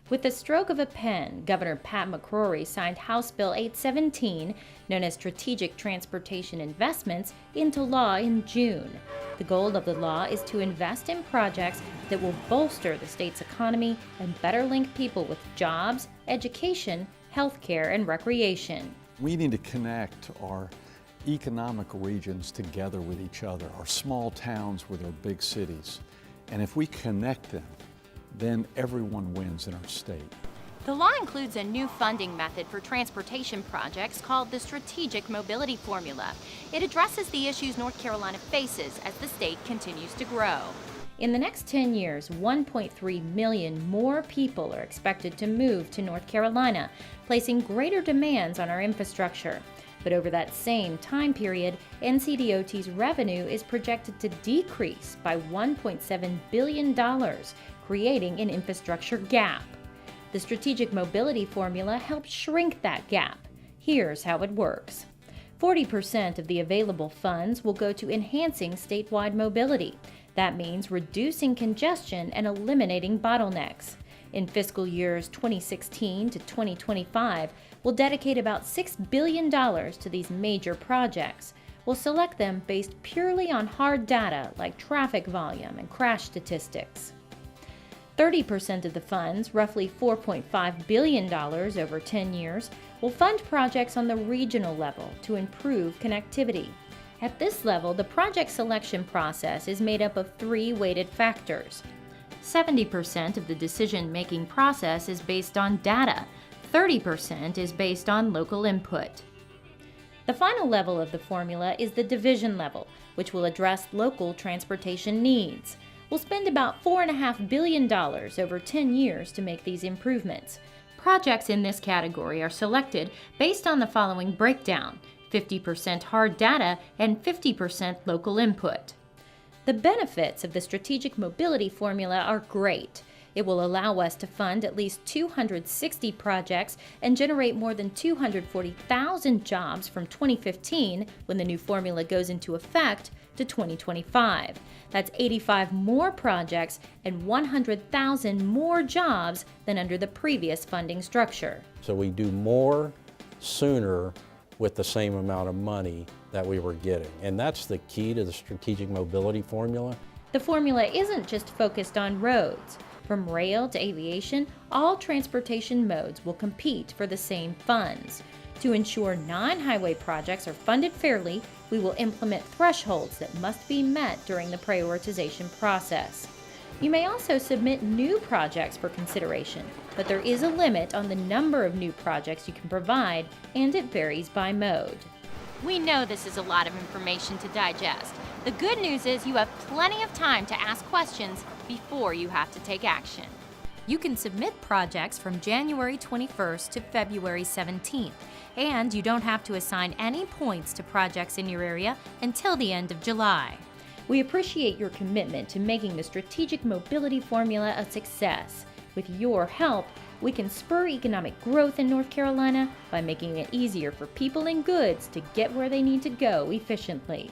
With the stroke of a pen, Governor Pat McCrory signed House Bill 817, known as Strategic Transportation Investments, into law in June. The goal of the law is to invest in projects that will bolster the state's economy and better link people with jobs, education, healthcare, and recreation. We need to connect our economic regions together with each other, our small towns with our big cities. And if we connect them, then everyone wins in our state. The law includes a new funding method for transportation projects called the Strategic Mobility Formula. It addresses the issues North Carolina faces as the state continues to grow. In the next 10 years, 1.3 million more people are expected to move to North Carolina, placing greater demands on our infrastructure. But over that same time period, NCDOT's revenue is projected to decrease by $1.7 billion, creating an infrastructure gap. The Strategic Mobility Formula helps shrink that gap. Here's how it works. 40% of the available funds will go to enhancing statewide mobility. That means reducing congestion and eliminating bottlenecks. In fiscal years 2016 to 2025, we'll dedicate about $6 billion to these major projects. We'll select them based purely on hard data like traffic volume and crash statistics. 30% of the funds, roughly $4.5 billion over 10 years, will fund projects on the regional level to improve connectivity. At this level, the project selection process is made up of three weighted factors. 70% of the decision-making process is based on data. 30% is based on local input. The final level of the formula is the division level, which will address local transportation needs. We'll spend about $4.5 billion over 10 years to make these improvements. Projects in this category are selected based on the following breakdown: 50% hard data and 50% local input. The benefits of the Strategic Mobility Formula are great. It will allow us to fund at least 260 projects and generate more than 240,000 jobs from 2015, when the new formula goes into effect, to 2025. That's 85 more projects and 100,000 more jobs than under the previous funding structure. So we do more sooner with the same amount of money that we were getting. And that's the key to the Strategic Mobility Formula. The formula isn't just focused on roads. From rail to aviation, all transportation modes will compete for the same funds. To ensure non-highway projects are funded fairly, we will implement thresholds that must be met during the prioritization process. You may also submit new projects for consideration, but there is a limit on the number of new projects you can provide, and it varies by mode. We know this is a lot of information to digest. The good news is you have plenty of time to ask questions before you have to take action. You can submit projects from January 21st to February 17th, and you don't have to assign any points to projects in your area until the end of July. We appreciate your commitment to making the Strategic Mobility Formula a success. With your help, we can spur economic growth in North Carolina by making it easier for people and goods to get where they need to go efficiently.